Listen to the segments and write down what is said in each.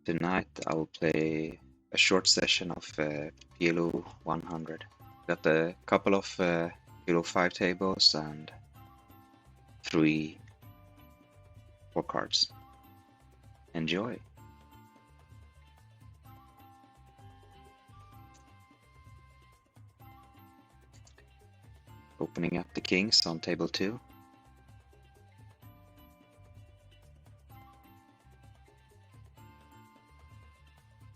Tonight I will play a short session of PLO100. Got a couple of PLO5 tables and 3 4 cards. Enjoy! Opening up the kings on table 2.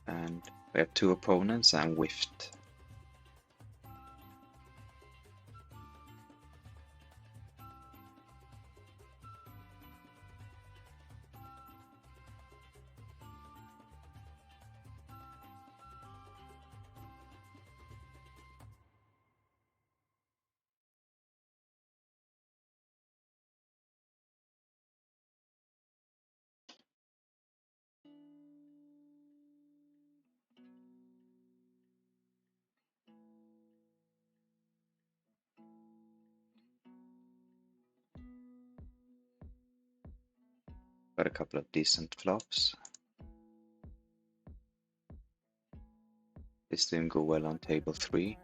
And we have 2 opponents and whiffed. Got a couple of decent flops. This didn't go well on table 3.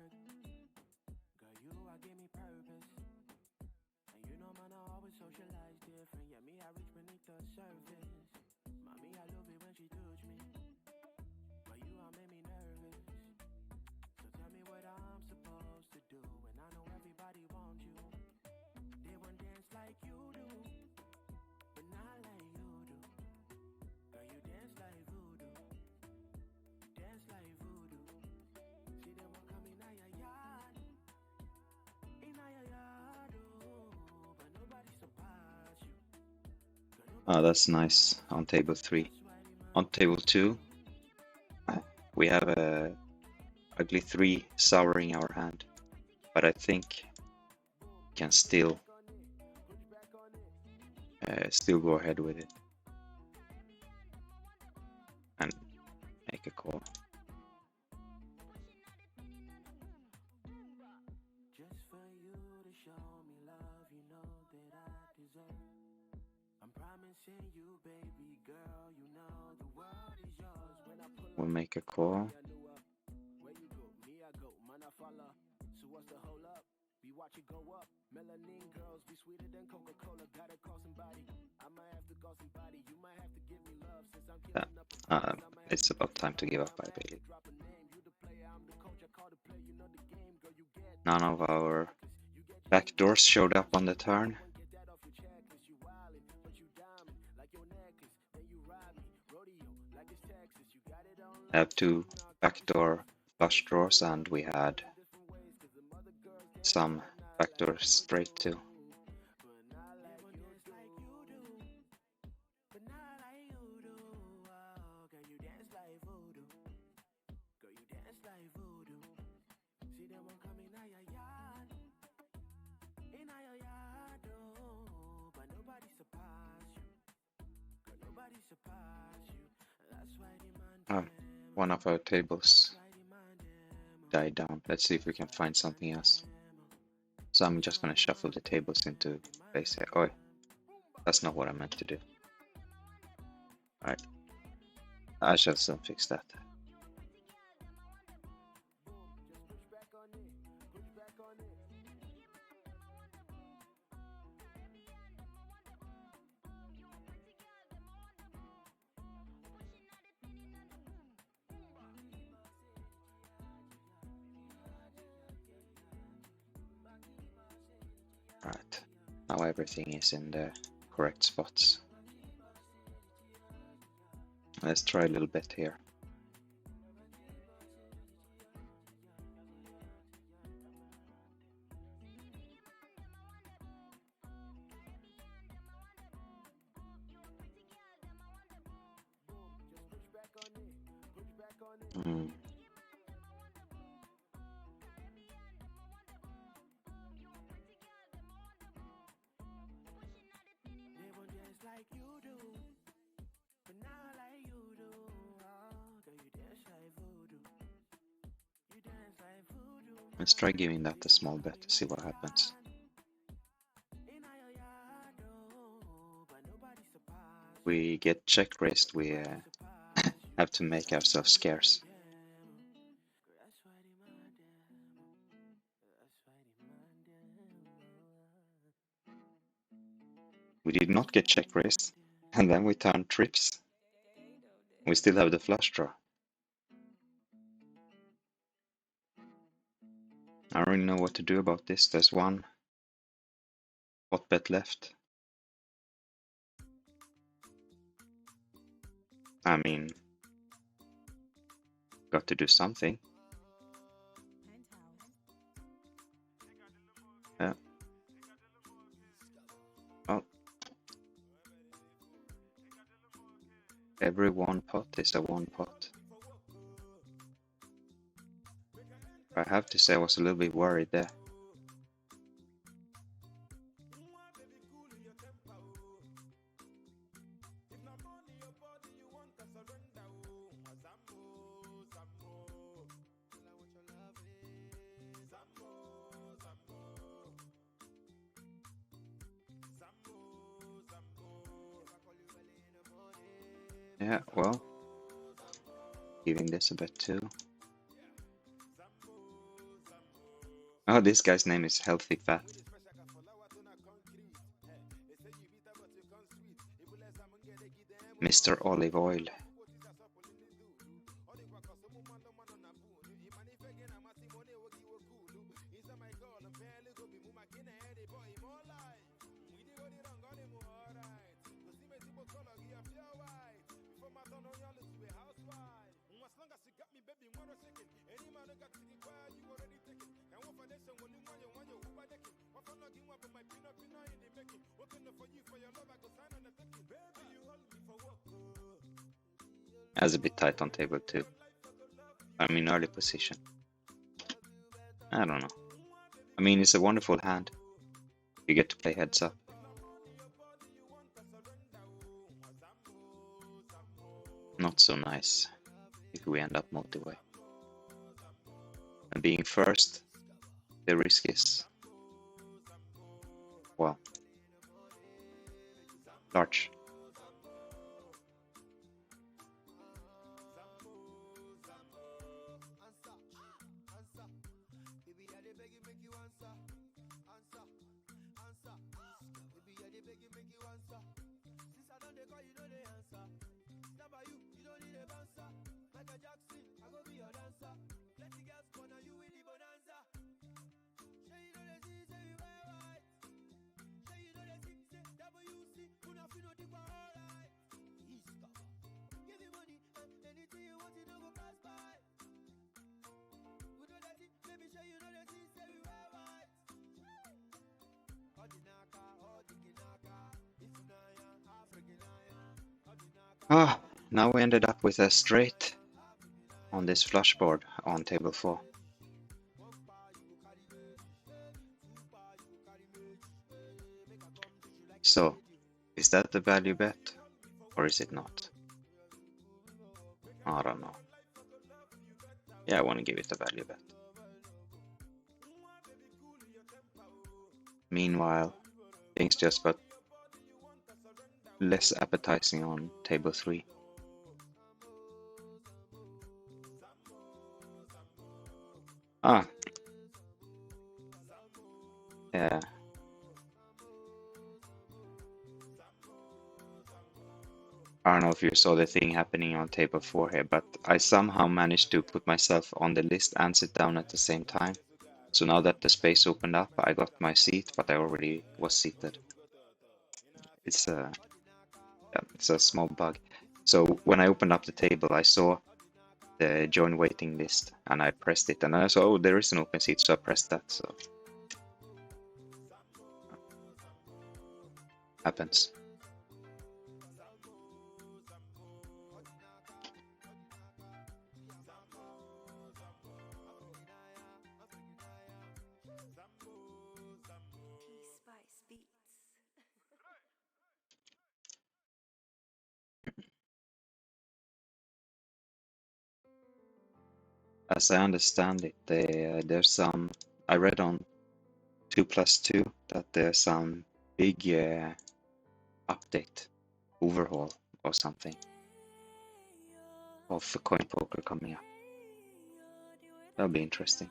Oh, that's nice on table 3. On table 2, we have a ugly 3 souring our hand, but I think we can still go ahead with it and make a call. We'll make a call. It's about time to give up, I believe. None of our backdoors showed up on the turn. I have 2 backdoor flush draws and we had some backdoor straight too. One of our tables died down. Let's see if we can find something else. So I'm just gonna shuffle the tables into place here. Oh, that's not what I meant to do. Alright, I shall soon fix that. Right, now everything is in the correct spots. Let's try a little bit here. Let's try giving that a small bet to see what happens. We get check raised, we Have to make ourselves scarce. We did not get check raised, and then we turned trips. We still have the flush draw. I don't really know what to do about this. There's one hot bet left. I mean, got to do something. Yeah. Oh. Every one pot is a one pot. I have to say I was a little bit worried there. Yeah, well, giving this a bet too. Oh, this guy's name is Healthy Fat. Mr. Olive Oil. That's a bit tight on table 2. I'm in early position. I don't know. I mean, it's a wonderful hand. You get to play heads up. Not so nice if we end up multi-way. And being first, the risk is, well, large. Ah, now we ended up with a straight on this flush board on table 4. So, is that the value bet, or is it not? I don't know. Yeah, I want to give it a value bet. Meanwhile, things just got less appetizing on table 3. Ah. Yeah. I don't know if you saw the thing happening on table 4 here, but I somehow managed to put myself on the list and sit down at the same time. So now that the space opened up, I got my seat, but I already was seated. It's a small bug. So when I opened up the table, I saw the join waiting list, and I pressed it, and I saw, oh, there is an open seat, so I pressed that. So happens. As I understand it, there's some. I read on 2+2 that there's some big update, overhaul or something. of the CoinPoker coming up. That'll be interesting.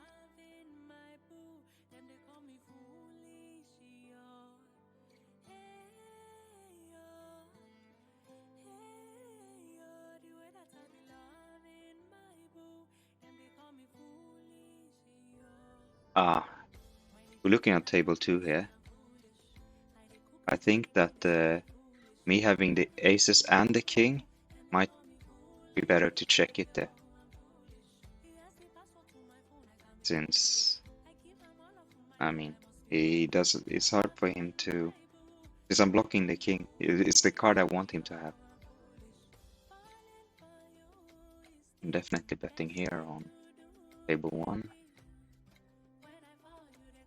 We're looking at table 2 here. I think that me having the aces and the king might be better to check it there. Since, I mean, it's hard for him to, because I'm blocking the king. It's the card I want him to have. I'm definitely betting here on table 1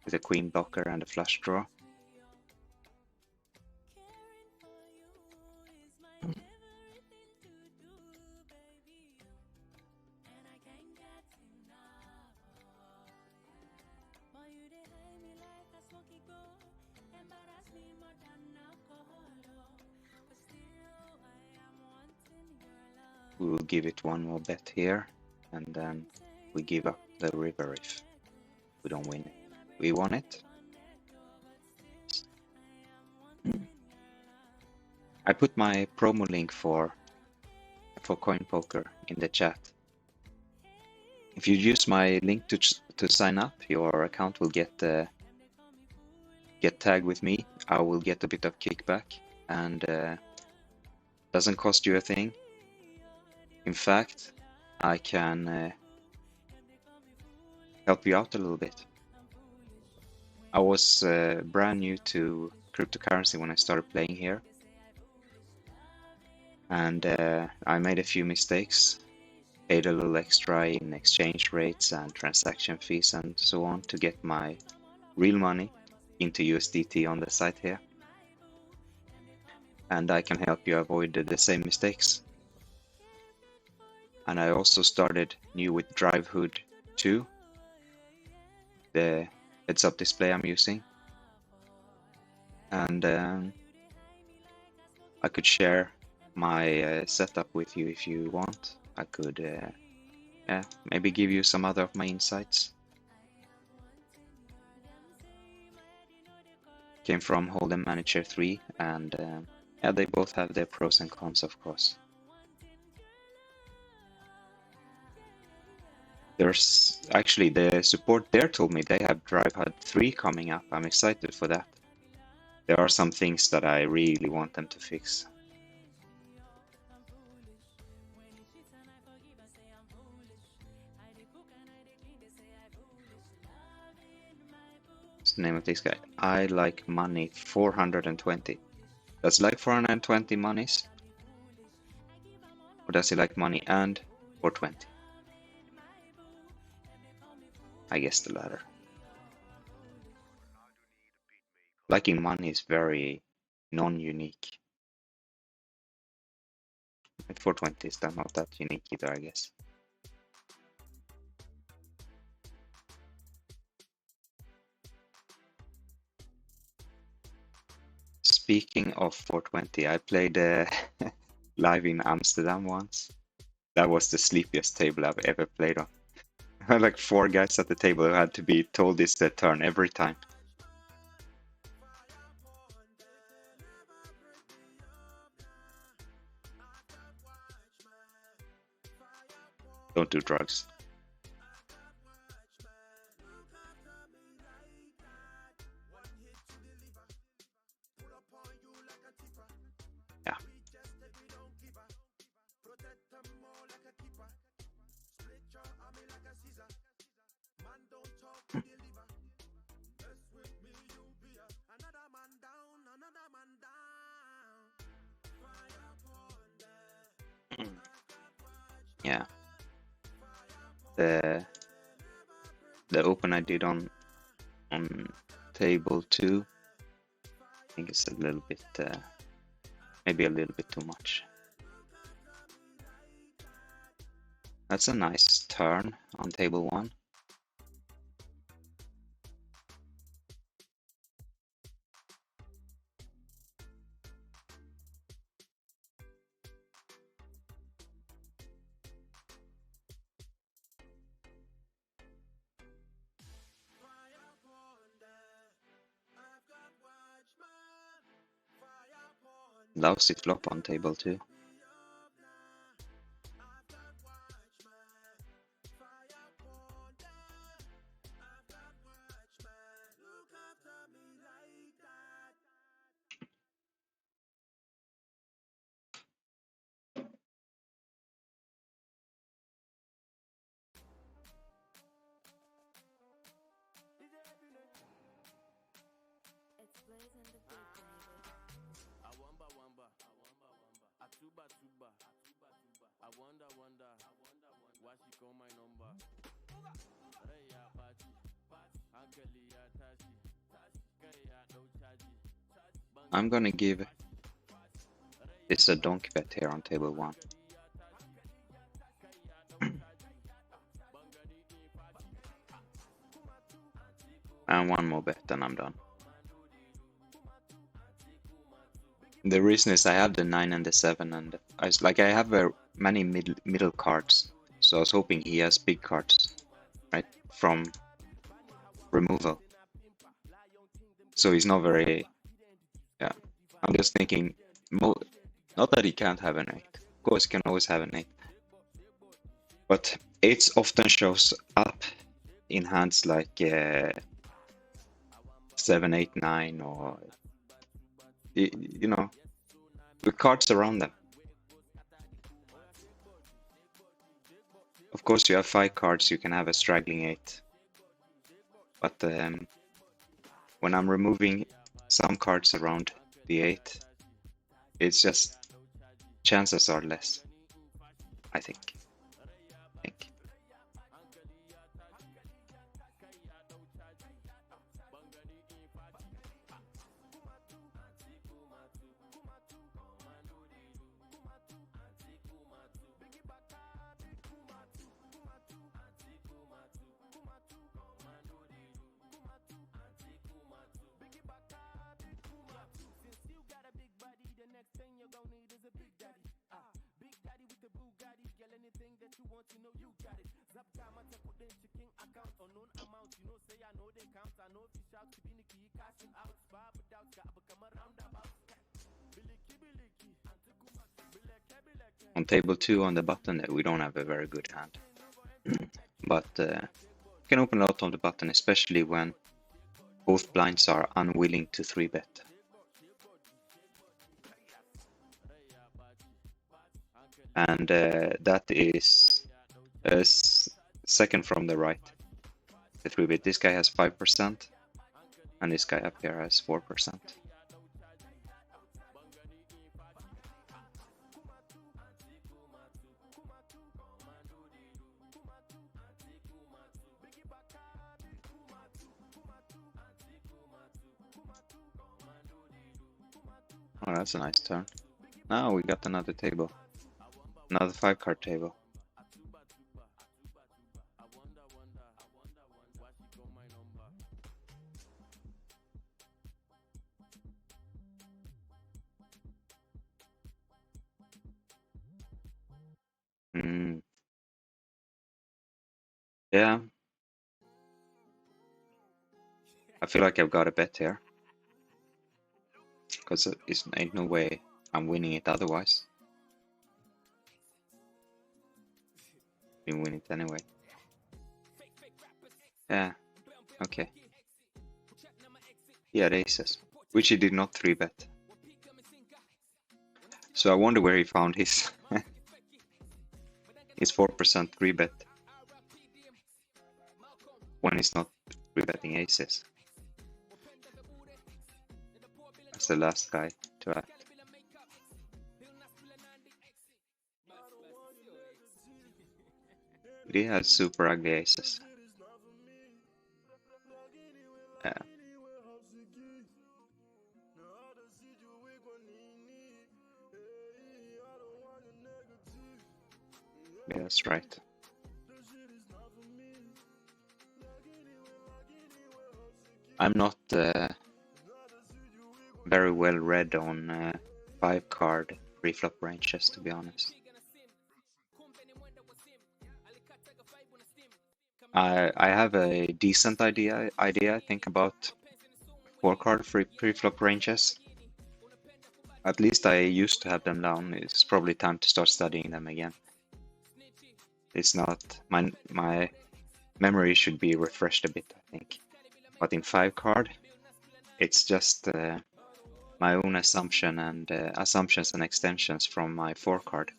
with a queen blocker and a flush draw. We will give it one more bet here, and then we give up the river if we don't win it. We won it. I put my promo link for CoinPoker in the chat. If you use my link to sign up, your account will get tagged with me. I will get a bit of kickback, and doesn't cost you a thing. In fact, I can help you out a little bit. I was brand new to cryptocurrency when I started playing here, and I made a few mistakes, paid a little extra in exchange rates and transaction fees and so on to get my real money into USDT on the site here, and I can help you avoid the same mistakes. And I also started new with DriveHood 2, the heads-up display I'm using, and I could share my setup with you if you want. I could maybe give you some other of my insights. Came from Hold'em Manager 3, and yeah, they both have their pros and cons, of course. There's actually the support there told me they have DriveHood 3 coming up. I'm excited for that. There are some things that I really want them to fix. What's the name of this guy? I like money 420. Does he like 420 monies? Or does he like money and 420? I guess the latter. Liking money is very non-unique. And 420 is not that unique either, I guess. Speaking of 420, I played live in Amsterdam once. That was the sleepiest table I've ever played on. I had like 4 guys at the table who had to be told this turn every time. Don't do drugs. Yeah. Yeah. The open I did on table 2, I think it's a little bit, maybe a little bit too much. That's a nice turn on table 1. Lousy flop on table 2. I'm gonna give this a donkey bet here on table 1. And one more bet, then I'm done. The reason is I have the 9 and the 7, and I have many middle cards, so I was hoping he has big cards, right, from removal. So he's not very, yeah. I'm just thinking, not that he can't have an 8. Of course, he can always have an 8. But 8s often shows up in hands like 7, 8, 9, or, you know, with cards around them. Of course, you have 5 cards, you can have a straggling 8. But when I'm removing some cards around the 8, it's just chances are less, I think. On table 2 on the button there, we don't have a very good hand. But you can open a lot on the button, especially when both blinds are unwilling to 3-bet. And that is second from the right, the 3-bet. This guy has 5%, and this guy up here has 4%. Oh, that's a nice turn. Now we got another table. Another 5-card table. Yeah. I feel like I've got a bet here. Because it ain't no way I'm winning it otherwise. Been winning it anyway. Yeah, okay. He had aces, which he did not 3-bet. So I wonder where he found his his 4% 3-bet when he's not 3-betting aces. That's the last guy to act. But he had super ugly aces. Yeah. Yeah, that's right. I'm not very well read on 5-card pre-flop ranges, to be honest. I have a decent idea I think, about 4-card pre-flop ranges. At least I used to have them down. It's probably time to start studying them again. It's not my memory should be refreshed a bit, I think. But in 5 card, it's just my own assumption and assumptions and extensions from my 4 card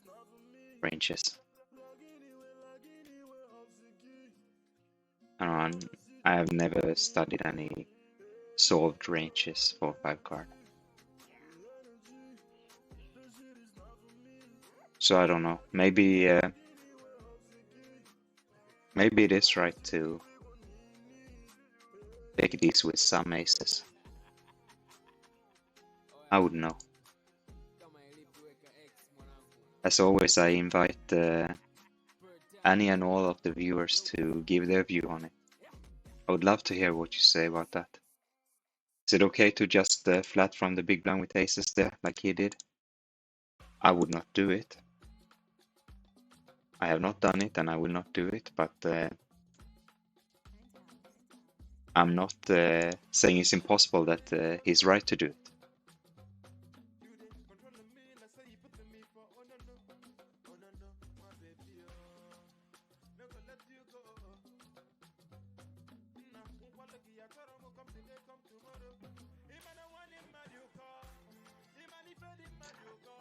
ranges. And I have never studied any solved ranges for 5 card. So I don't know. Maybe maybe it is right to take these with some aces. I wouldn't know. As always, I invite any and all of the viewers to give their view on it. I would love to hear what you say about that. Is it okay to just flat from the big blind with aces there, like he did? I would not do it. I have not done it and I will not do it, but I'm not saying it's impossible that he's right to do it.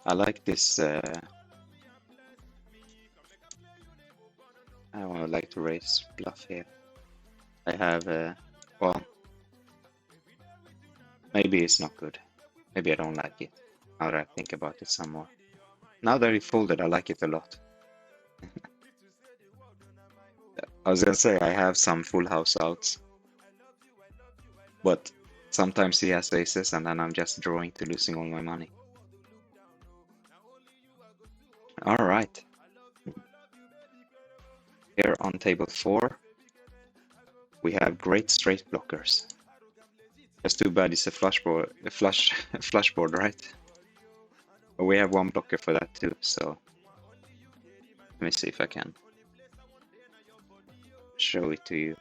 I like this. I would like to raise bluff here. I have, well, maybe it's not good. Maybe I don't like it. Now that I think about it some more. Now that he folded, I like it a lot. I was gonna say I have some full house outs, but sometimes he has aces and then I'm just drawing to losing all my money. All right. Here on table 4, we have great straight blockers. Just too bad it's a flush board, flush board, right? But we have one blocker for that too, so let me see if I can show it to you.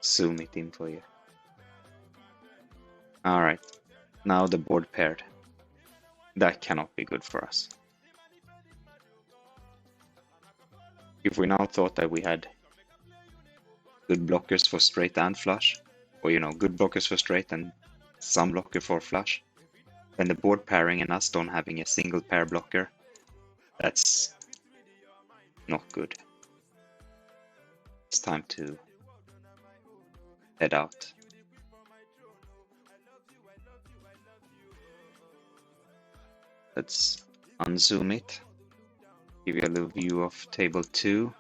Zoom it in for you. Alright, now the board paired. That cannot be good for us. If we now thought that we had good blockers for straight and flush, or good blockers for straight and some blocker for flush, then the board pairing and us don't having a single pair blocker, that's not good. It's time to head out. Let's unzoom it, give you a little view of table 2,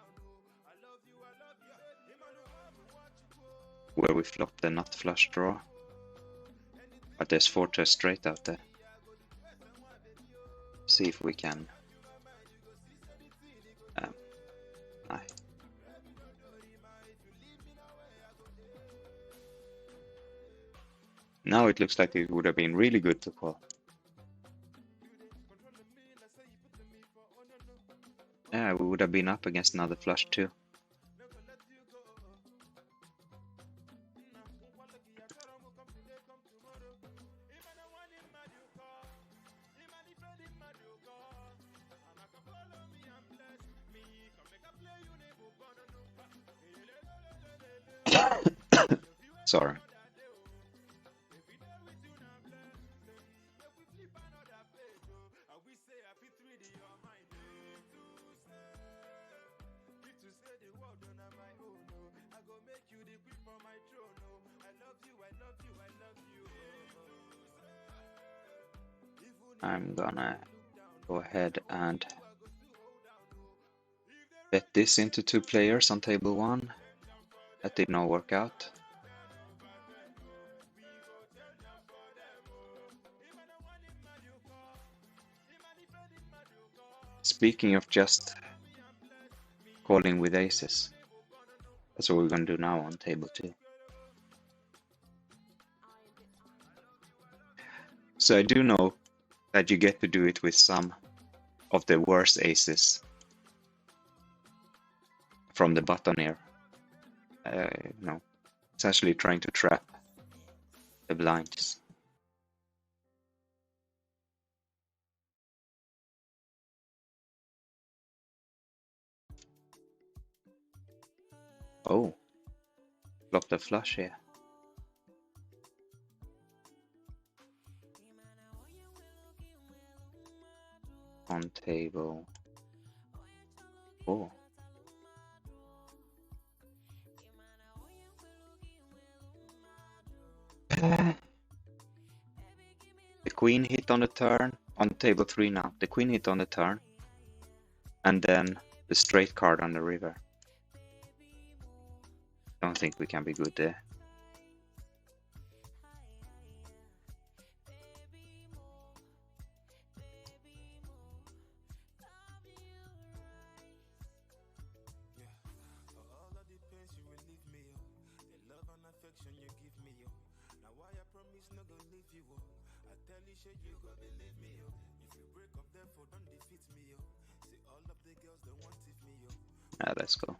where we flop the nut flush draw, but there's 4 to a straight out there. See if we can. Now it looks like it would have been really good to call. Yeah, we would have been up against another flush too. Sorry. I'm gonna go ahead and bet this into 2 players on table 1. That did not work out. Speaking of just calling with aces, that's what we're gonna do now on table 2. So I do know that you get to do it with some of the worst aces from the button here. It's actually trying to trap the blinds. Oh, flop the flush here. On table. Oh. The queen hit on the turn. On table 3 now. The queen hit on the turn. And then the straight card on the river. Don't think we can be good there. Let's go.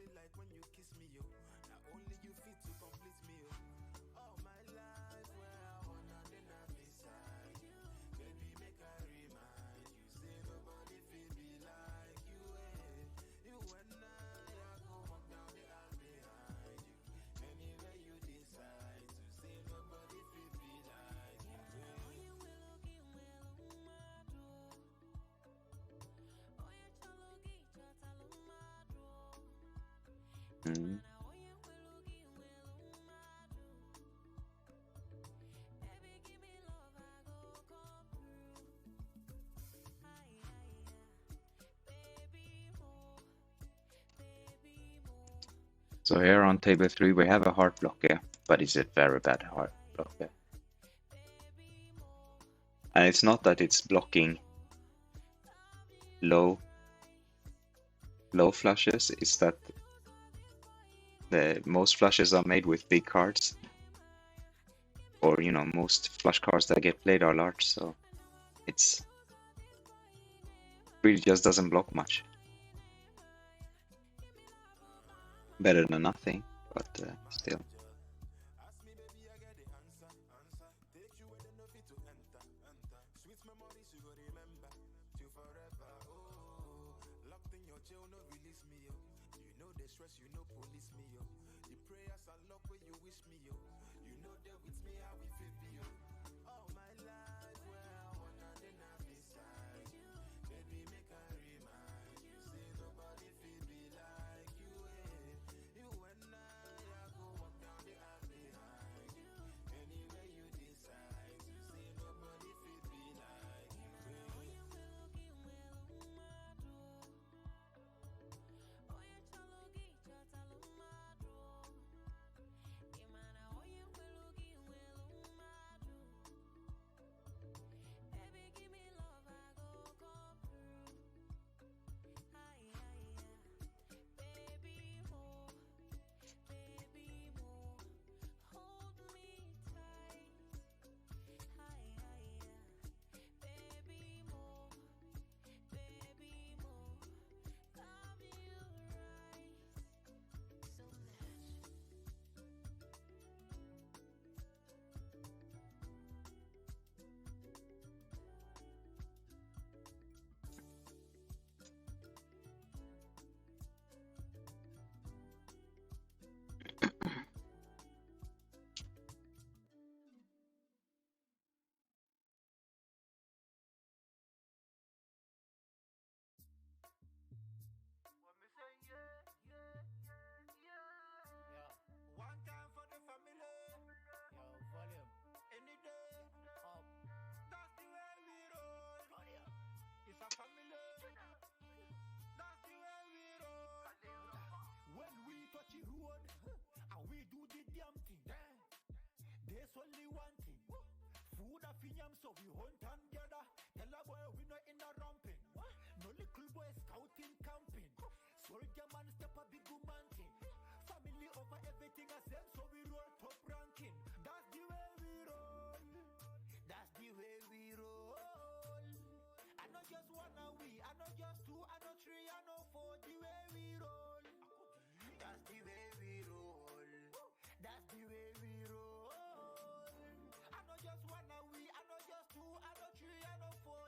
Mm. So here on table 3 we have a heart block here, but it's a very bad heart block here. And it's not that it's blocking low flushes, it's that most flushes are made with big cards. Or, you know, most flush cards that get played are large, so it's really just doesn't block much. Better than nothing, but still.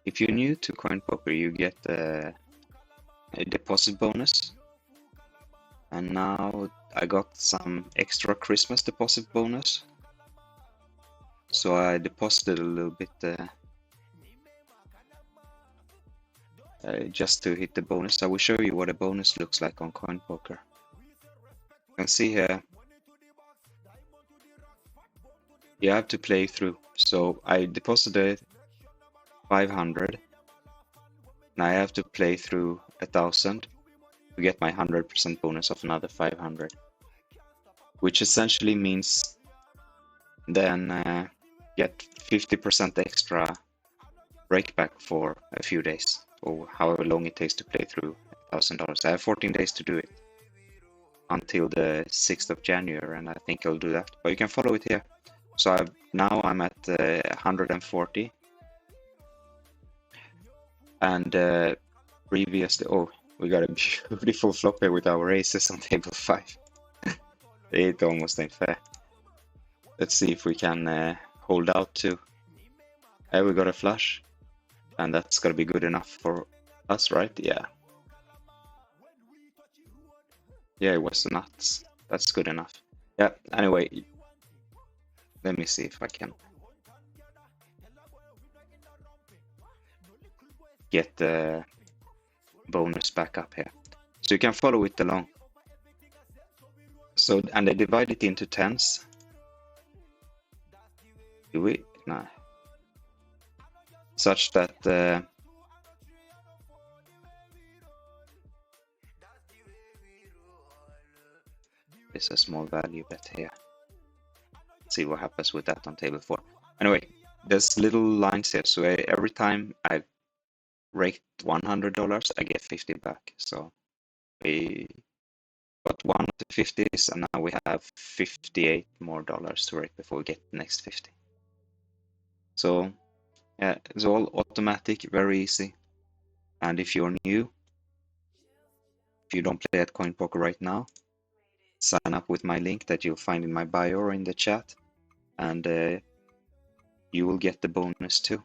If you're new to CoinPoker, you get a deposit bonus. And now I got some extra Christmas deposit bonus. So I deposited a little bit just to hit the bonus. I will show you what a bonus looks like on CoinPoker. You can see here, you have to play through. So I deposited 500 and I have to play through 1,000 to get my 100% bonus of another 500, which essentially means then get 50% extra breakback for a few days, or however long it takes to play through $1,000. I have 14 days to do it until the 6th of January, and I think I'll do that. But you can follow it here. So now I'm at 140, and previously, oh, we got a beautiful flop here with our aces on table 5. It almost ain't fair. Let's see if we can hold out too. We got a flush, and that's gotta be good enough for us, right? Yeah. Yeah, it was nuts. That's good enough. Yeah, anyway, let me see if I can get the bonus back up here. So you can follow it along. So, and they divide it into tens. Do we? No. Such that it's a small value bet here. Let's see what happens with that on table 4. Anyway, there's little lines here. So every time I rake $100, I get 50 back. So we got 1 to 50s, and now we have 58 more dollars to rake before we get the next 50. So yeah, it's all automatic, very easy. And if you're new, if you don't play at CoinPoker right now, sign up with my link that you'll find in my bio or in the chat, and you will get the bonus too.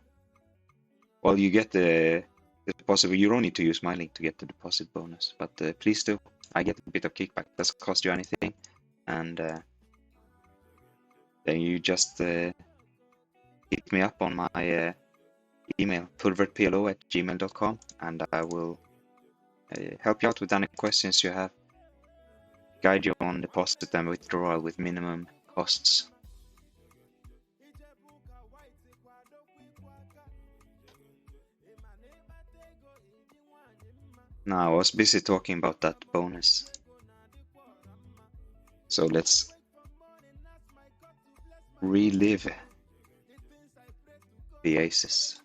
Well, you get the deposit. You don't need to use my link to get the deposit bonus, but please do. I get a bit of kickback. Doesn't cost you anything, and then you just hit me up on my email, pulvretplo@gmail.com, and I will help you out with any questions you have. Guide you on deposit and withdrawal with minimum costs. Now, I was busy talking about that bonus. So let's relive the aces.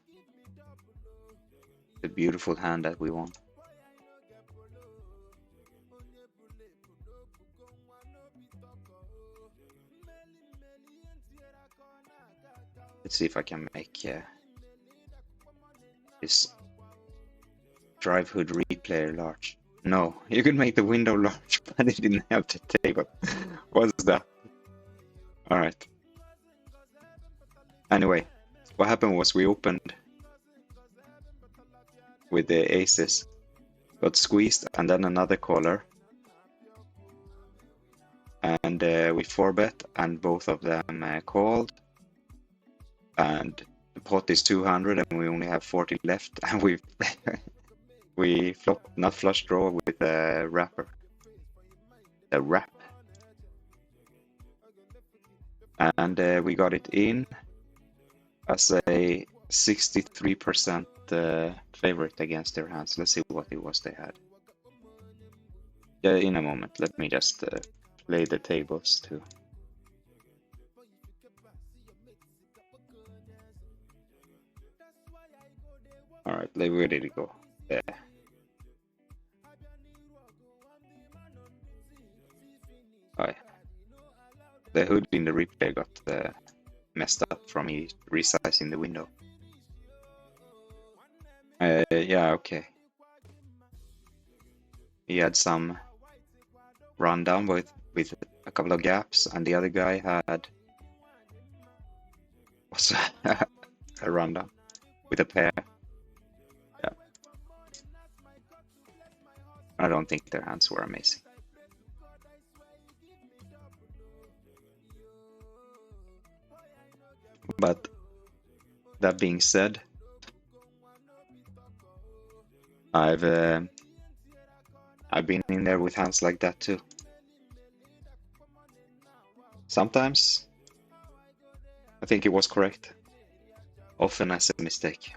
The beautiful hand that we won. Let's see if I can make this drive hood replayer large. No, you could make the window large, but it didn't have the table. What's that? Alright. Anyway, what happened was we opened with the aces, got squeezed, and then another caller. And we 4-bet, and both of them called. And the pot is 200, and we only have 40 left, and we flop, not flush draw with the wrapper. The wrap. And we got it in as a 63% favorite against their hands. Let's see what it was they had. Yeah, in a moment. Let me just play the tables too. Alright, where did it go? There. Alright. The hood in the replay got messed up from me resizing the window. Yeah, okay. He had some rundown with a couple of gaps, and the other guy had a rundown with a pair. Yeah. I don't think their hands were amazing. But that being said, I've been in there with hands like that too. Sometimes I think it was correct. Often as a mistake.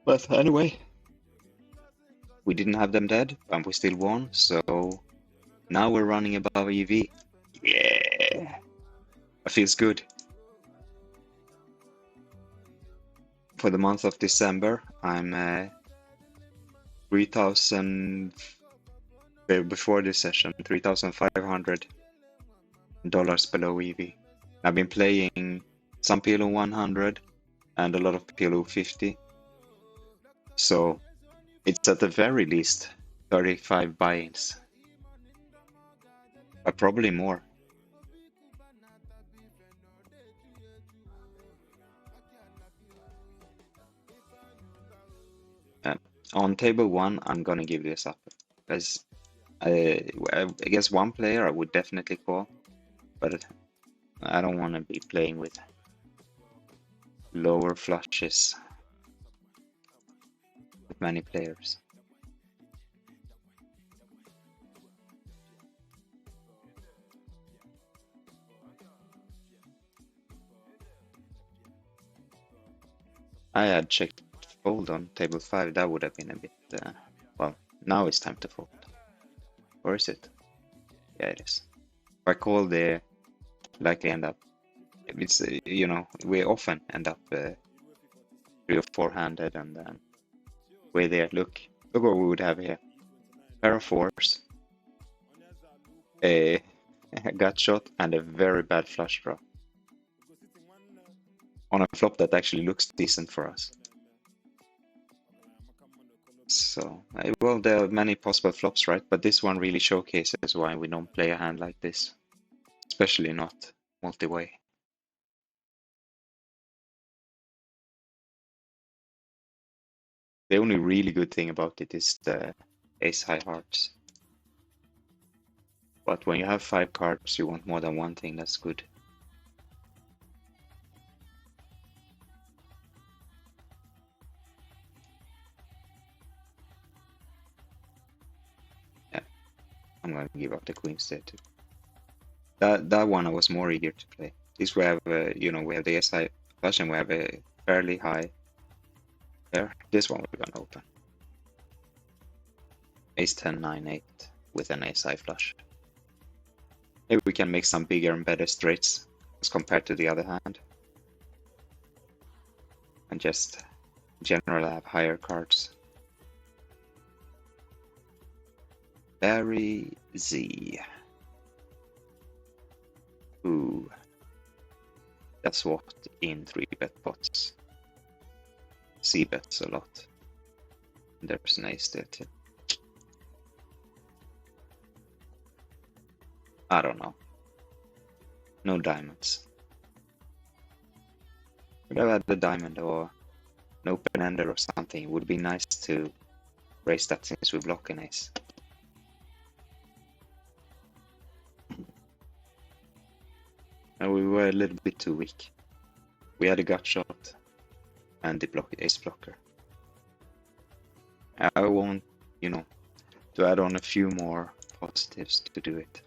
But anyway, we didn't have them dead, and we still won, so now we're running above EV. Yeah! It feels good. For the month of December, I'm 3,000, before this session, $3,500 below EV. I've been playing some PLO100 and a lot of PLO50. So it's at the very least 35 buy-ins. Probably more. On table 1, I'm gonna give this up. Because I guess one player I would definitely call, but I don't want to be playing with lower flushes with many players. I had checked fold on table 5, that would have been a bit, well, now it's time to fold. Or is it? Yeah, it is. If I call there, likely end up, it's, you know, we often end up 3 or 4-handed, and then way there, look what we would have here. Pair of 4s, a gut shot, and a very bad flush draw. On a flop that actually looks decent for us. So, well, there are many possible flops, right? But this one really showcases why we don't play a hand like this. Especially not multi-way. The only really good thing about it is the ace-high hearts. But when you have 5 cards, you want more than one thing that's good. Yeah, I'm gonna give up the queens there too. That one I was more eager to play. This we have, you know, we have the ace-high flush and we have a fairly high pair. This one we're gonna open. Ace 10, 9, 8 with an ace-high flush. Maybe we can make some bigger and better straights as compared to the other hand. And just in general have higher cards. Barry Z. Ooh. That's what in 3-bet pots. C bets a lot. And there's an ace there too. I don't know. No diamonds. Could have had the diamond or an open ender or something. It would be nice to raise that since we block an ace. And we were a little bit too weak. We had a gut shot and the ace blocker. I want, you know, to add on a few more positives to do it.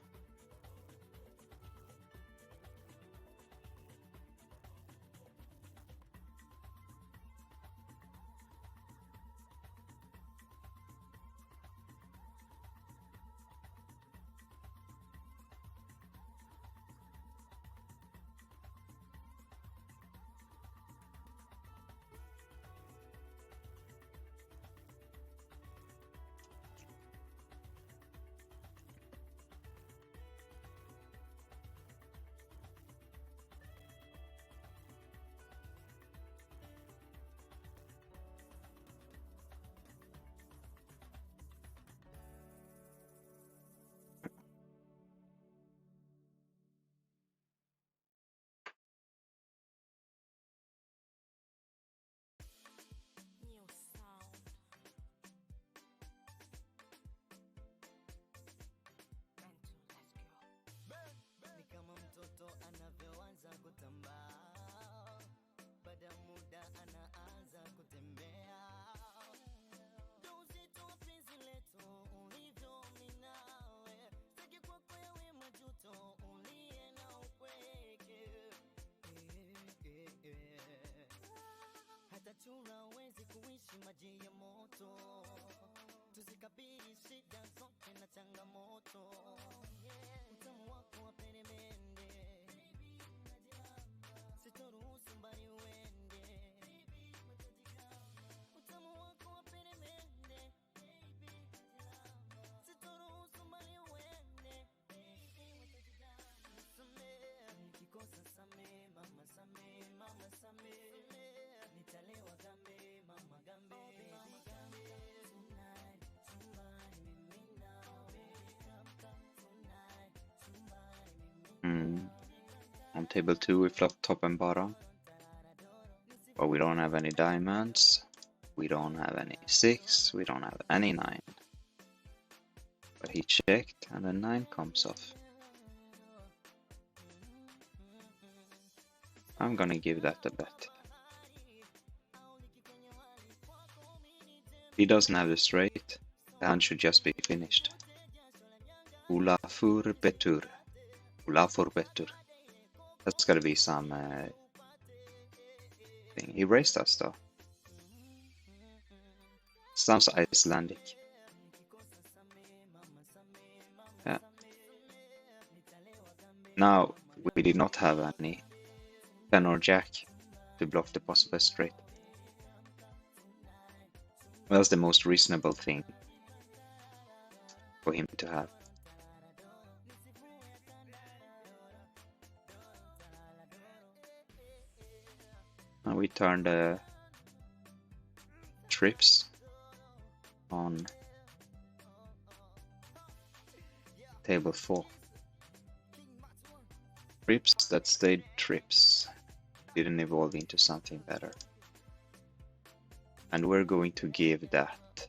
On table 2 we flop top and bottom, but we don't have any diamonds, we don't have any 6, we don't have any 9. But he checked and the 9 comes off. I'm gonna give that a bet. He doesn't have the straight, the hand should just be finished. Olafur Betur. Olafur Betur. That's gotta be some thing. He raised us though. Sounds Icelandic. Yeah. Now we did not have any 10 or jack to block the possible straight. That's the most reasonable thing for him to have. Now we turn the trips on table 4. Trips that stayed trips, didn't evolve into something better. And we're going to give that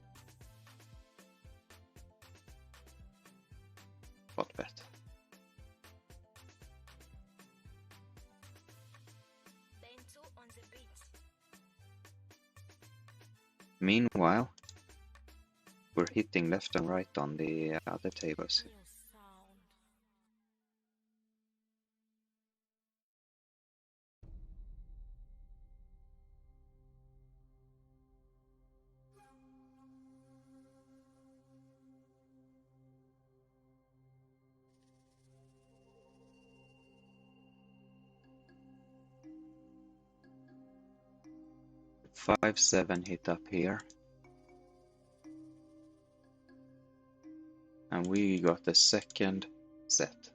pot bet. Meanwhile, we're hitting left and right on the other tables. Five, 7 hit up here. And we got the second set.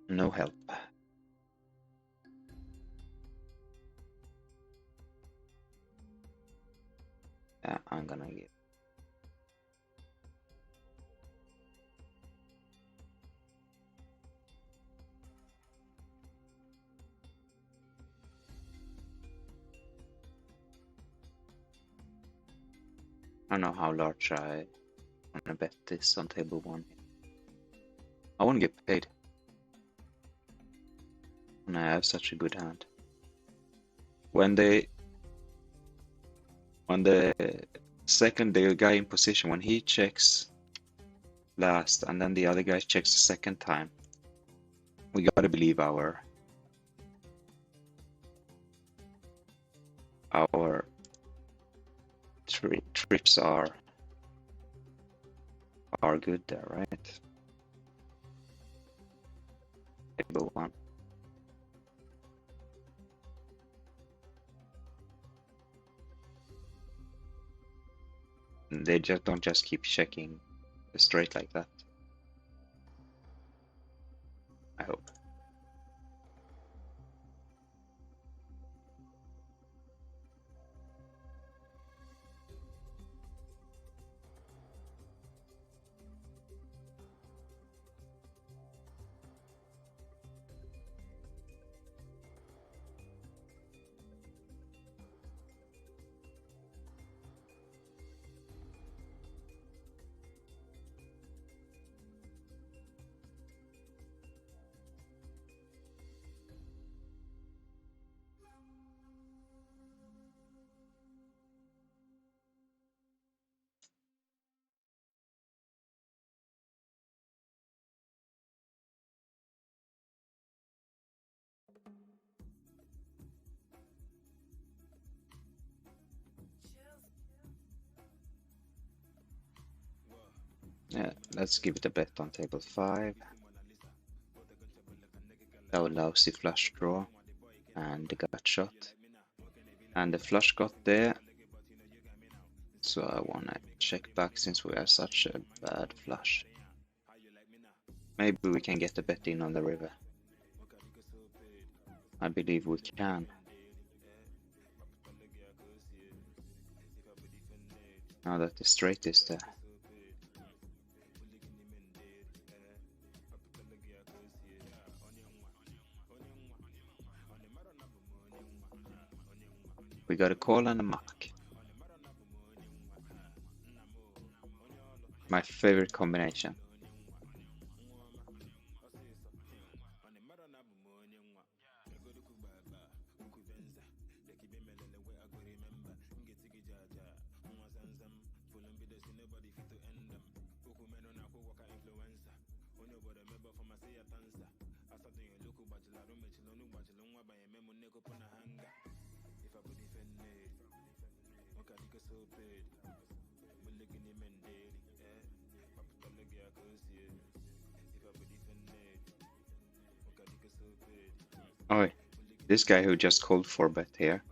No help. Yeah, I'm gonna give. I don't know how large I wanna bet this on table 1. I wanna get paid. And I have such a good hand. When the second guy in position, when he checks last and then the other guy checks the second time, we gotta believe our trips are good there, right? Table 1. They just don't just keep checking straight like that. I hope. let's give it a bet on table 5. That was lousy flush draw and the gut shot. And the flush got there. So I wanna check back since we have such a bad flush. Maybe we can get a bet in on the river. I believe we can. Now that the straight is there. We got a call and a mark. My favorite combination. Oh, this guy who just called for bet here.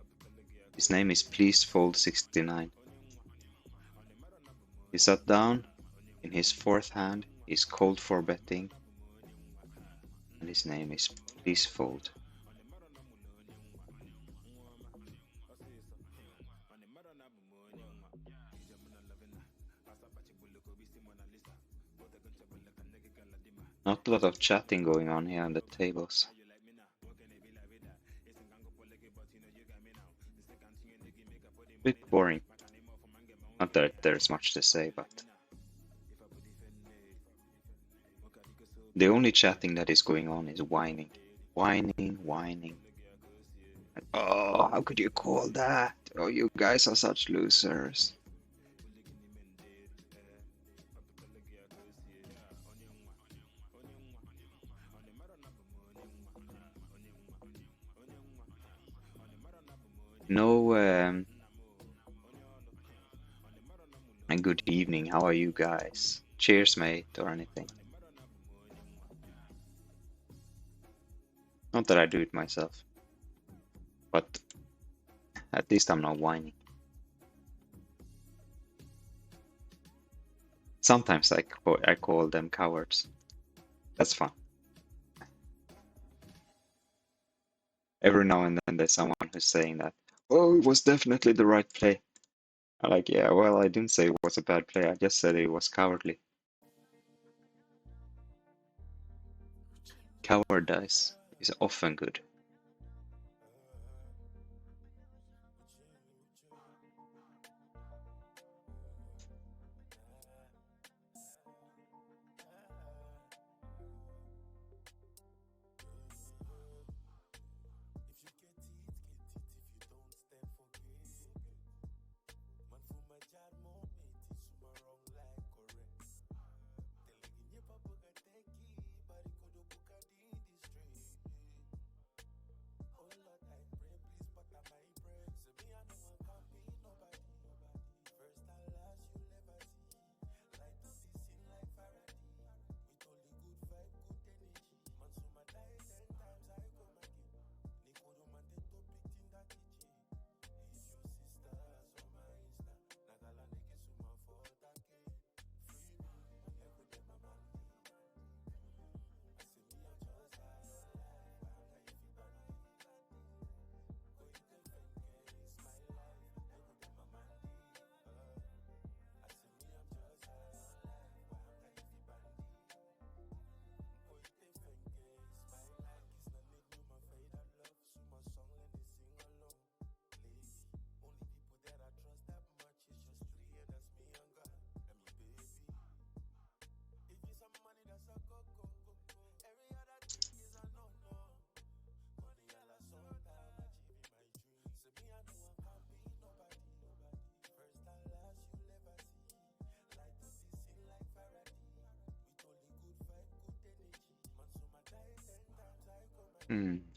His name is Please Fold 69. He sat down in his fourth hand. He's called for betting, and his name is Please Fold. Not a lot of chatting going on here on the tables. Bit boring. Not that there's much to say, but the only chatting that is going on is whining. Whining. Oh, how could you call that? Oh, you guys are such losers. No, and good evening, how are you guys? Cheers, mate, or anything. Not that I do it myself, but at least I'm not whining. Sometimes I call them cowards. That's fun. Every now and then there's someone who's saying that, oh, it was definitely the right play. I'm like, yeah, well, I didn't say it was a bad play, I just said it was cowardly. Cowardice is often good.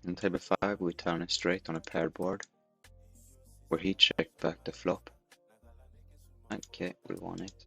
On table 5 we turn it straight on a paired board, where he checked back the flop. Okay, we won it.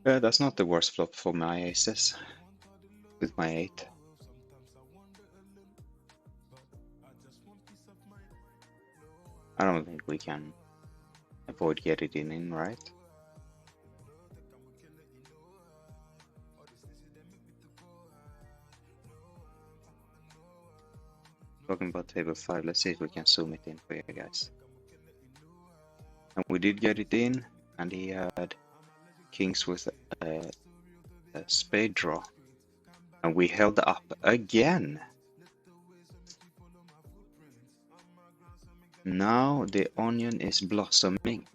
That's not the worst flop for my aces with my 8. I don't think we can avoid getting it in, right? Talking about table 5, let's see if we can zoom it in for you guys. And we did get it in, and he had kings with a spade draw. And we held up again. Now the onion is blossoming.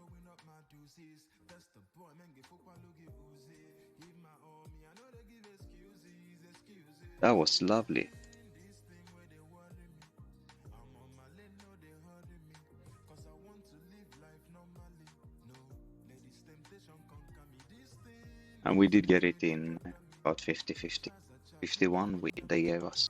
That was lovely. And we did get it in about 50-50. 51 they gave us.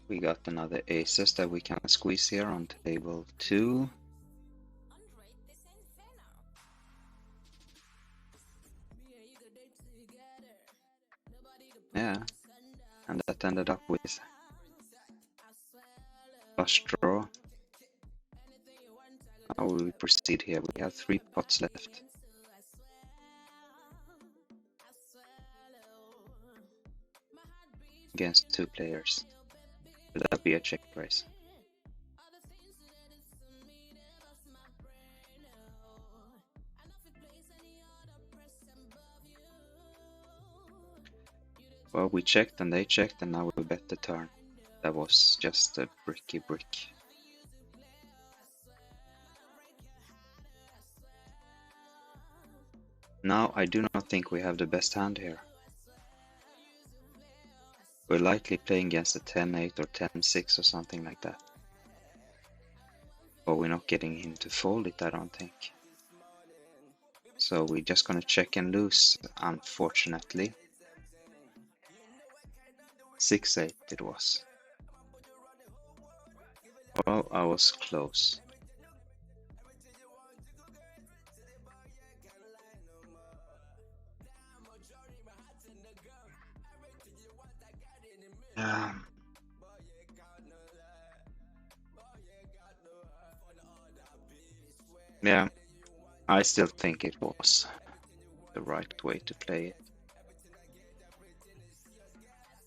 We got another aces that we can squeeze here on table 2. Yeah, and that ended up with flush draw. How will we proceed here? We have 3 pots left. Against 2 players. Will that be a check raise? Well, we checked and they checked, and now we bet the turn. That was just a bricky brick. Now I do not think we have the best hand here. We're likely playing against a 10-8 or 10-6 or something like that. But we're not getting him to fold it, I don't think. So we're just gonna check and lose, unfortunately. 6-8 it was. Well, I was close. Yeah, I still think it was the right way to play it.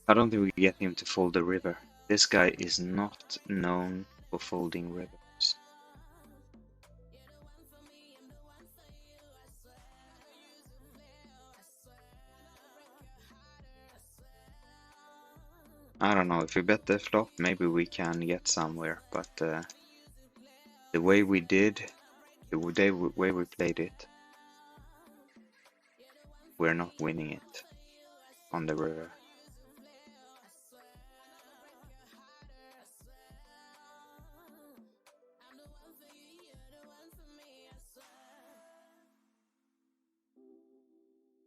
I don't think we get him to fold the river. This guy is not known for folding rivers. I don't know, if we bet the flop, maybe we can get somewhere, but the way we did, way we played it, we're not winning it on the river.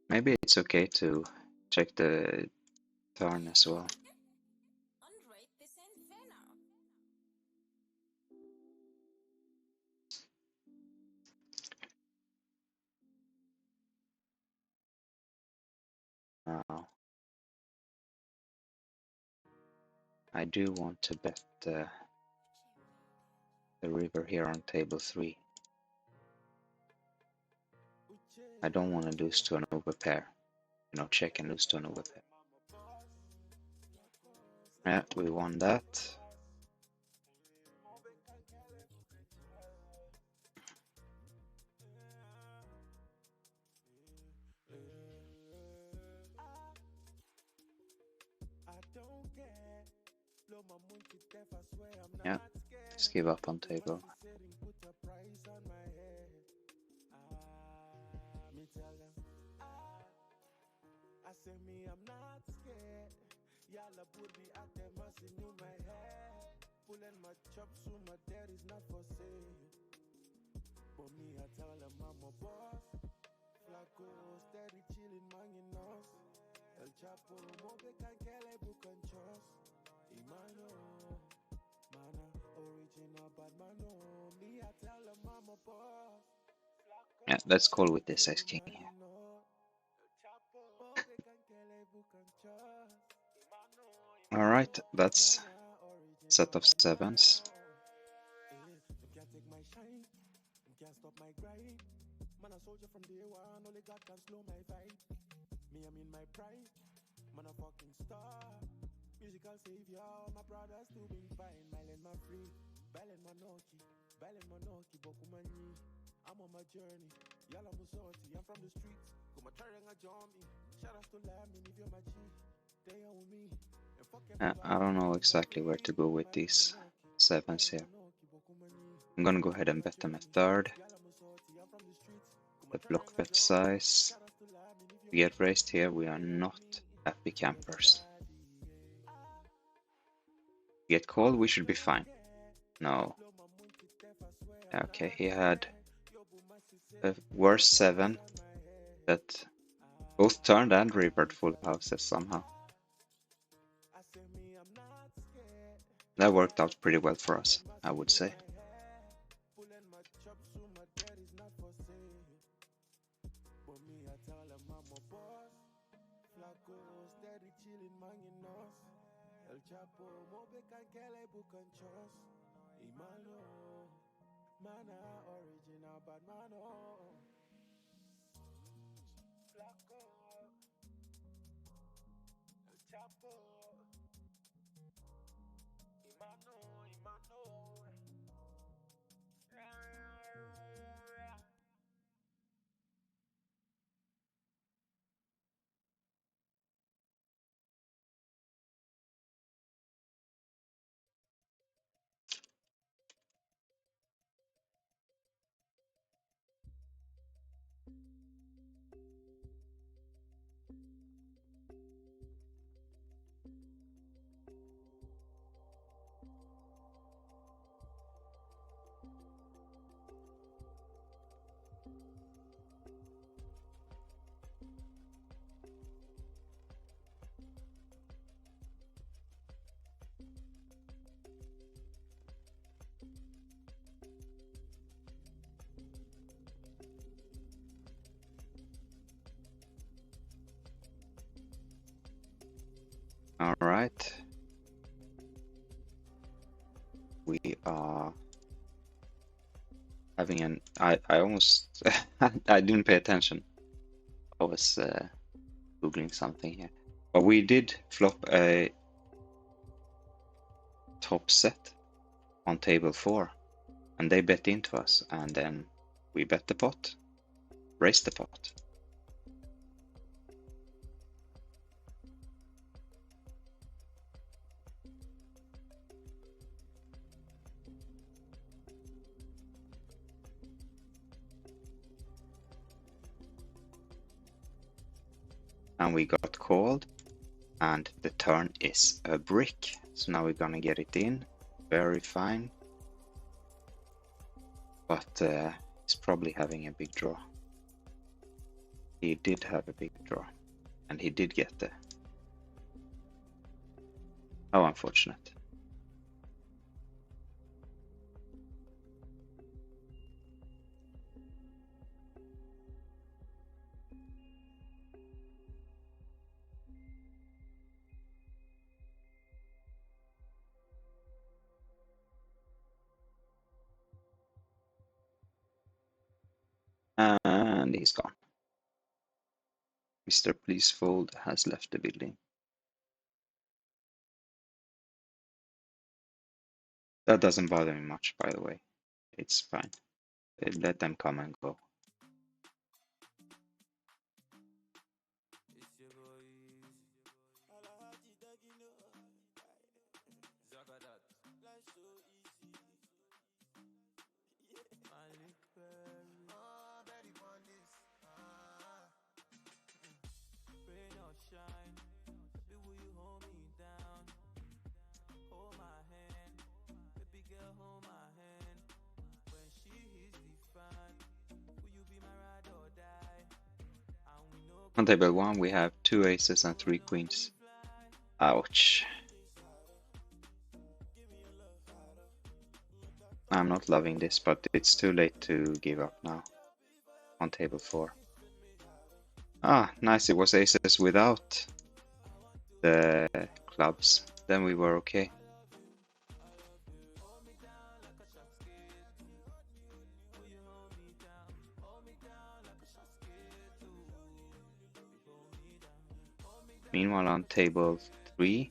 Maybe it's okay to check the turn as well. Now, I do want to bet the river here on table 3. I don't want to lose to an overpair. You know, check and lose to an overpair. Yeah, we won that. Yeah, let's give up on table. Yeah, let's call with this ace king here. Alright, that's set of sevens. I don't know exactly where to go with these sevens here. I'm gonna go ahead and bet them a third. The block bet size. We get raised here, we are not happy campers. We get called, we should be fine. No. Okay, he had a worse 7 that both turned and rivered full houses somehow. That worked out pretty well for us, I would say. Alright. We are having an... I almost... I didn't pay attention. I was googling something here. But we did flop a top set on table 4. And they bet into us. And then we bet the pot. Raised the pot. and we got called, and the turn is a brick. So now we're gonna get it in. Very fine. But he's probably having a big draw. He did have a big draw, and he did get there. How unfortunate. And he's gone. Mr. Please Fold has left the building. That doesn't bother me much, by the way. It's fine. Let them come and go. On table 1 we have 2 aces and 3 queens. Ouch. I'm not loving this, but it's too late to give up now. On table 4. Ah, nice, it was aces without the clubs. Then we were okay. Meanwhile on table 3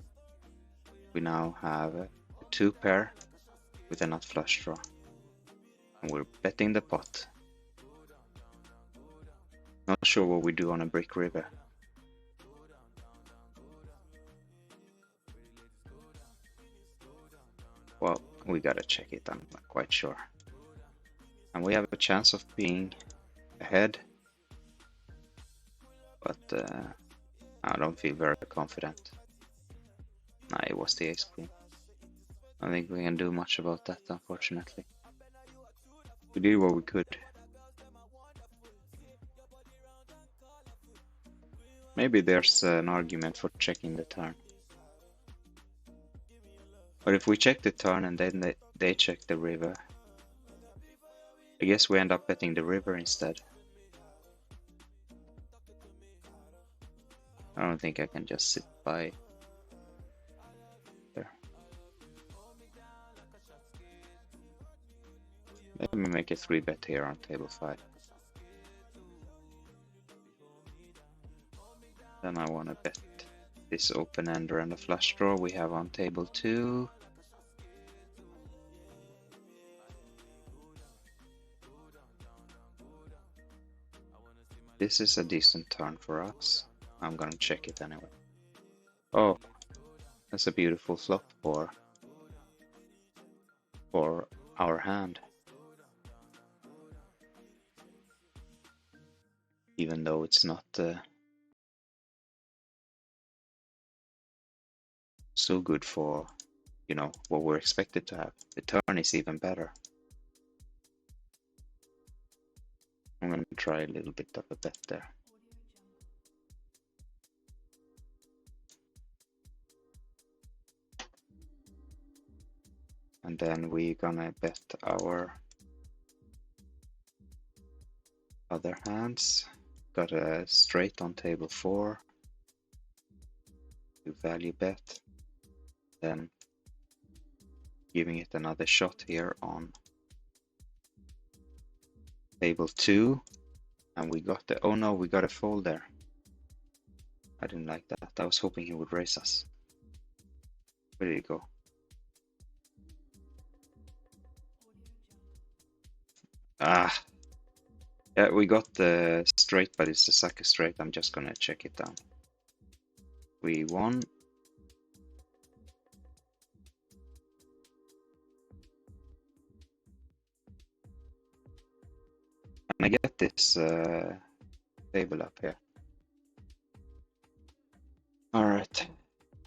we now have a 2 pair with a nut flush draw. And we're betting the pot. Not sure what we do on a brick river. Well, we gotta check it, I'm not quite sure. And we have a chance of being ahead. But I don't feel very confident. Nah, it was the ace queen. I don't think we can do much about that, unfortunately. We did what we could. Maybe there's an argument for checking the turn. But if we check the turn and then they check the river, I guess we end up betting the river instead. I don't think I can just sit by there. Let me make a 3-bet here on table 5. Then I want to bet this open-ender and the flush draw we have on table 2. This is a decent turn for us. I'm gonna check it anyway. Oh, that's a beautiful flop for our hand. Even though it's not so good for, you know, what we're expected to have. The turn is even better. I'm gonna try a little bit of a bet there. And then we're gonna bet our other hands. Got a straight on table 4. Do value bet. Then giving it another shot here on table 2. And we got the, oh no, we got a fold there. I didn't like that. I was hoping he would raise us. Where did he go? Ah, yeah, we got the straight, but it's the sucker straight. I'm just gonna check it down. We won. And I get this table up here. All right.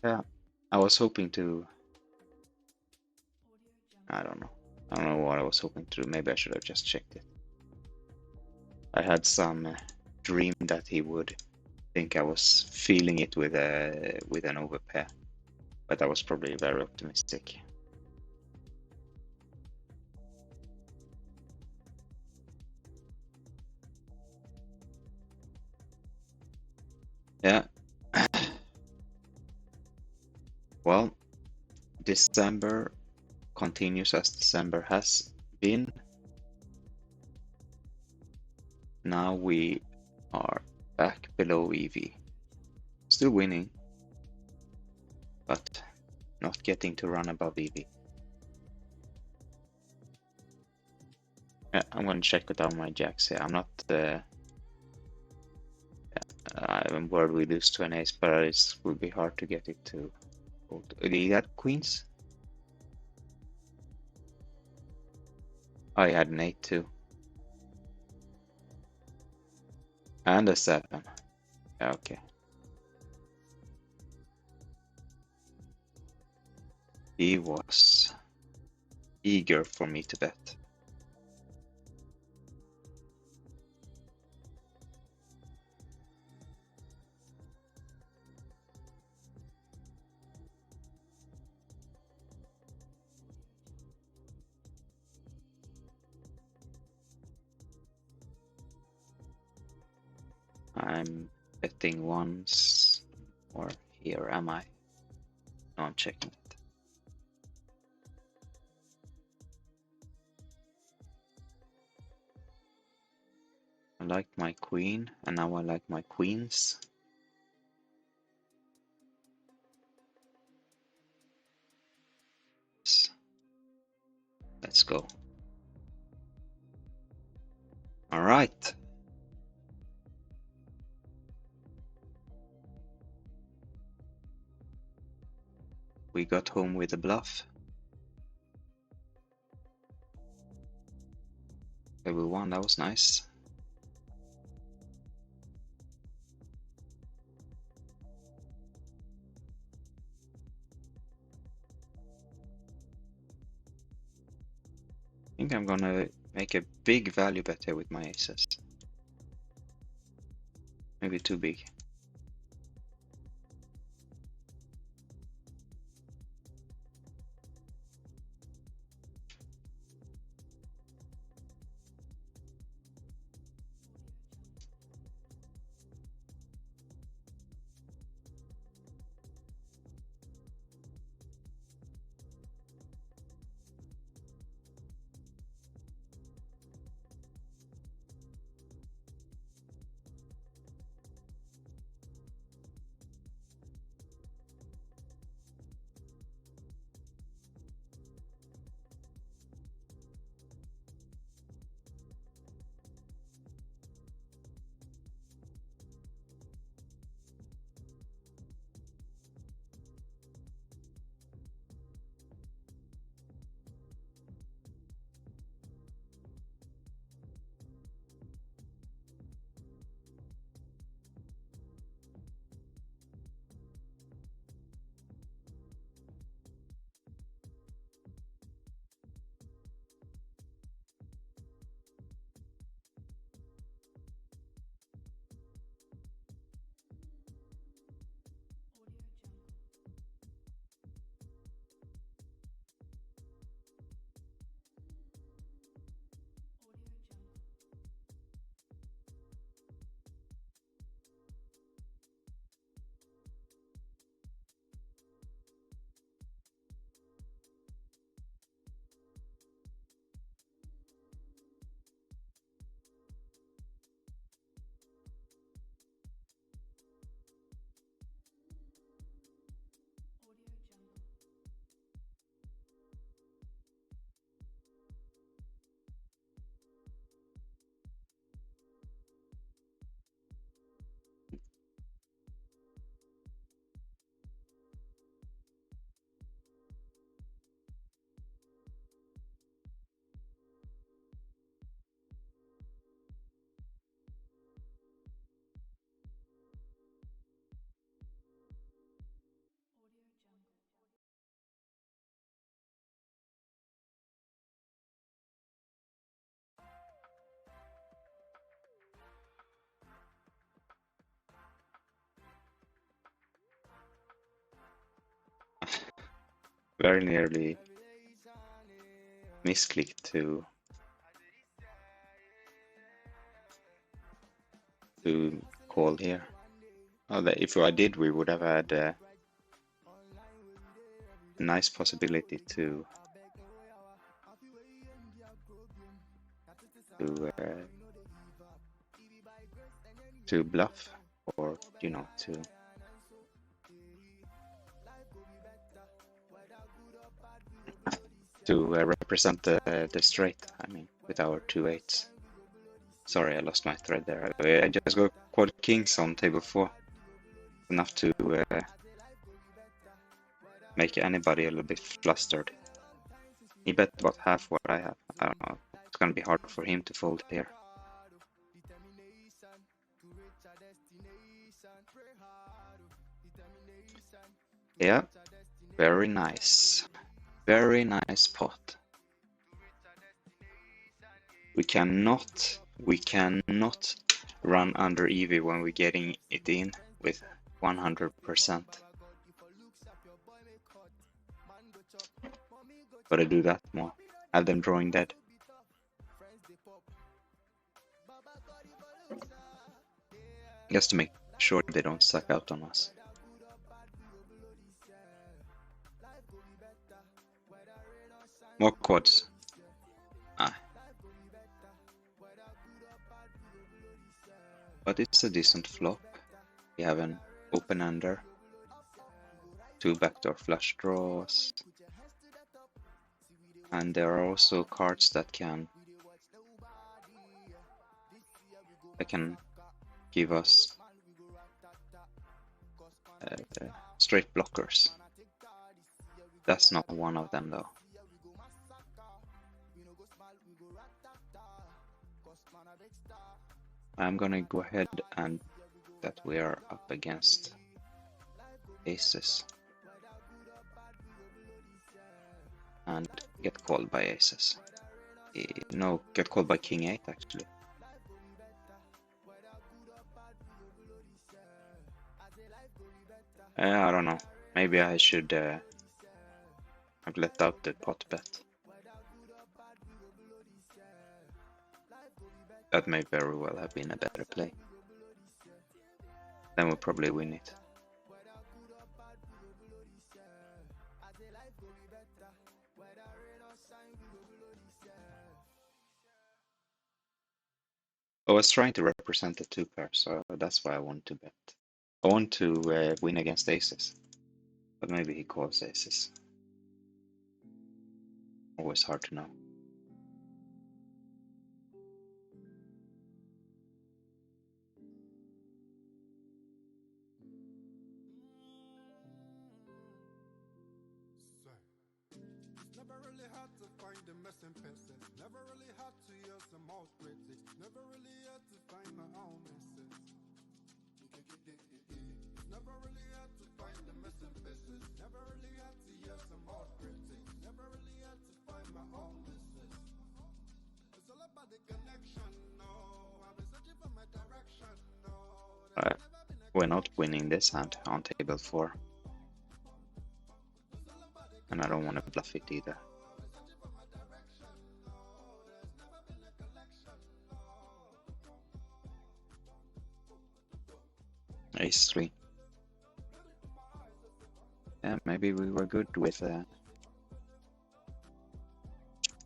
Yeah, I was hoping to. I don't know. I don't know what I was hoping to do. Maybe I should have just checked it. I had some dream that he would think I was feeling it with an overpair, but I was probably very optimistic. Yeah. Well, December continues as December has been. Now we are back below EV. Still winning, but not getting to run above EV. Yeah, I'm gonna check it out my jacks here. I'm not. I'm worried we lose to an ace, but it will be hard to get it to. He had queens. I had an 8 too. And a 7. Okay. He was eager for me to bet. I'm betting once. Or here am I? No, I'm checking it. I like my queen, and now I like my queens. Let's go. All right. We got home with a bluff. Level 1, that was nice. I think I'm gonna make a big value bet here with my aces. Maybe too big. very nearly misclicked to call here. Oh, if I did, we would have had a nice possibility to bluff, or to represent the straight. I mean, with our 2-8s. Sorry, I lost my thread there. I just got quad kings on table 4, enough to make anybody a little bit flustered. He bet about half what I have. I don't know. It's gonna be hard for him to fold here. Yeah, very nice. Very nice pot. We cannot run under EV when we're getting it in with 100%. Gotta do that more. Have them drawing dead. Just to make sure they don't suck out on us. More quads. But it's a decent flop. We have an open ender, 2 backdoor flush draws, and there are also cards that can give us straight blockers. That's not one of them though. I'm gonna go ahead and that we are up against aces and get called by aces. No, get called by king 8 actually. I don't know. Maybe I should have let out the pot bet. That may very well have been a better play. Then we'll probably win it. I was trying to represent the 2 pairs, so that's why I want to bet. I want to win against aces, but maybe he calls aces. Always hard to know. Never really had to find the missing pieces. Never really had to use some more critics. Never really had to find my own misses. Never really had to find the missing pieces. Never really had to use some more critics. Never really had to find my own misses. It's all about the connection, no. I've been searching for my direction, no. We're not winning this hand on table 4. And I don't want to bluff it either. Ace 3. Yeah, maybe we were good with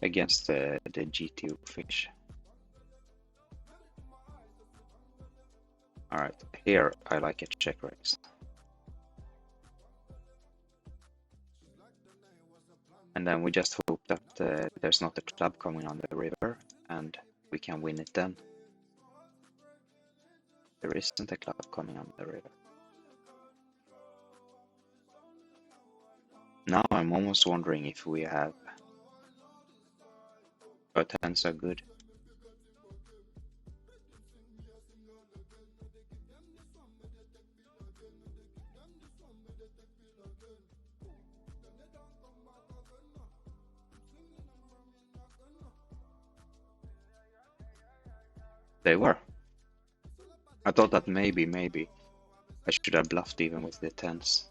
against the GTO fish. Alright, here I like a check raise. And then we just hope that there's not a club coming on the river and we can win it then. There isn't a club coming on the river. Now I'm almost wondering if we have... Our 10s are good. They were. I thought that maybe I should have bluffed even with the 10s.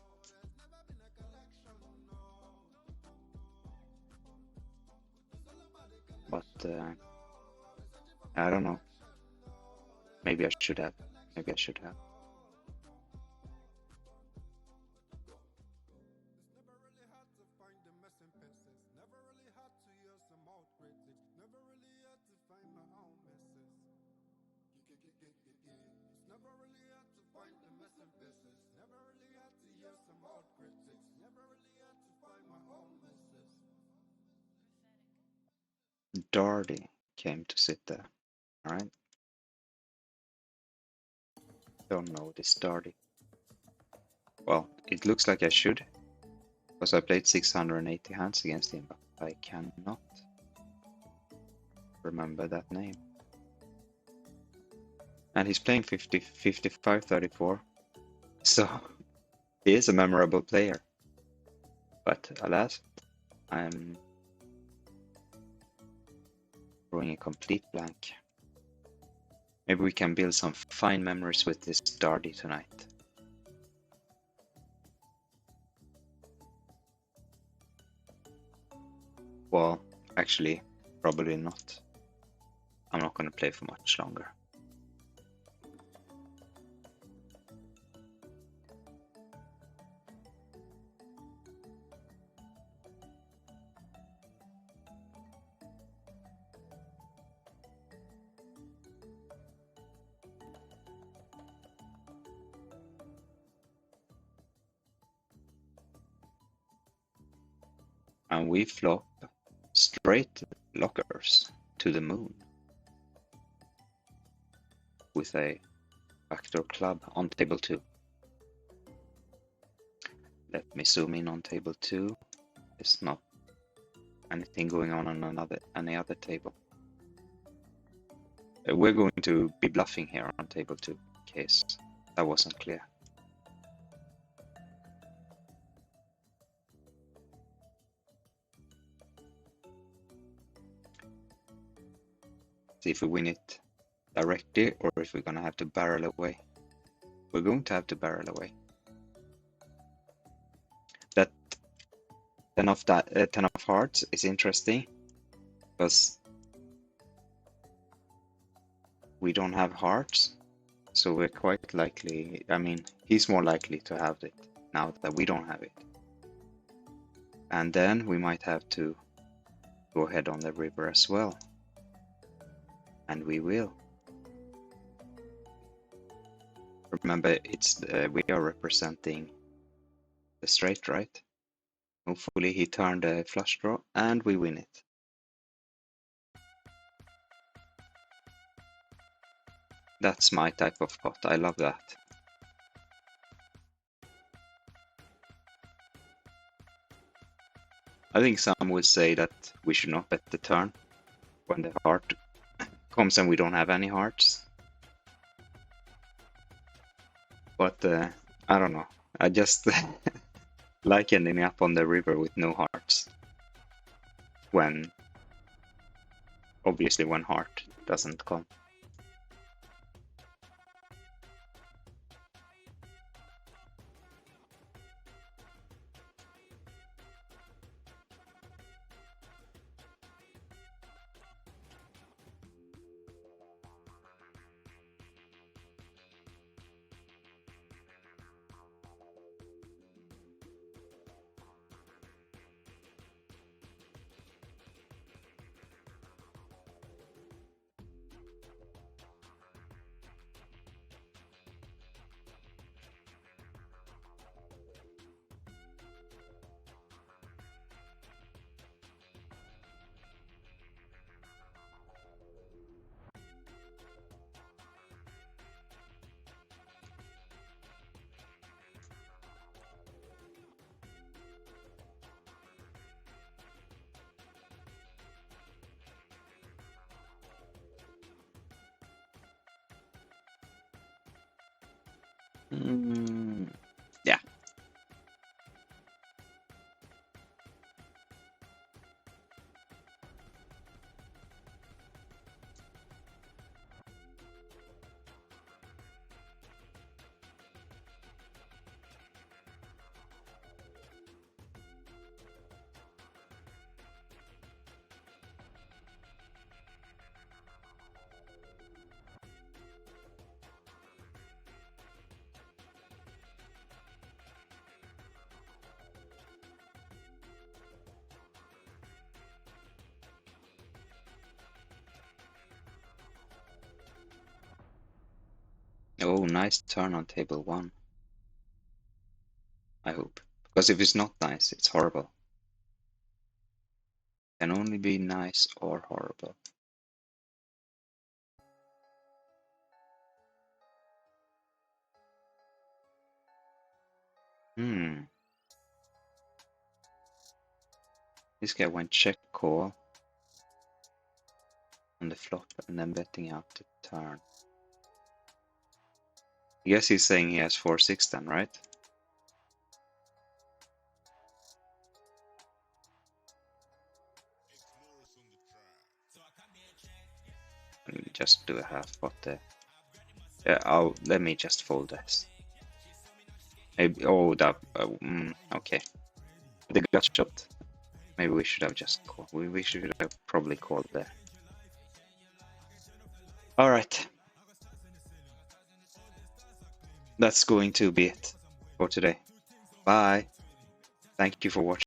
but I don't know. Maybe I should have. Maybe I should have. Darty came to sit there. All right. Don't know this Darty. Well, it looks like I should, because I played 680 hands against him, but I cannot remember that name. And he's playing 50, 55, 34, so he is a memorable player. But alas, I'm drawing a complete blank. Maybe we can build some fine memories with this Darty tonight. Well, actually, probably not. I'm not going to play for much longer. And we flop straight lockers to the moon with a backdoor club on table 2. Let me zoom in on table 2. There's not anything going on any other table. We're going to be bluffing here on table 2, in case that wasn't clear. See if we win it directly or if we're gonna have to barrel away. We're going to have to barrel away. That 10 of hearts is interesting because we don't have hearts, so we're quite likely, I mean, he's more likely to have it now that we don't have it. And then we might have to go ahead on the river as well. And we will. Remember, it's we are representing the straight, right? Hopefully he turned a flush draw and we win it. That's my type of pot. I love that. I think some would say that we should not bet the turn when the heart comes and we don't have any hearts. But I don't know. I just like ending up on the river with no hearts. When, obviously, when heart doesn't come. Yeah. nice turn on table 1. I hope. Because if it's not nice, it's horrible. Can only be nice or horrible. This guy went check call on the flop and then betting out the turn. I guess he's saying he has 4-6 then, right? Let me just do a half pot there. Yeah, let me just fold this. Maybe, oh, that, okay. The gut shot. Maybe we should have just called. We should have probably called there. All right. That's going to be it for today. Bye. Thank you for watching.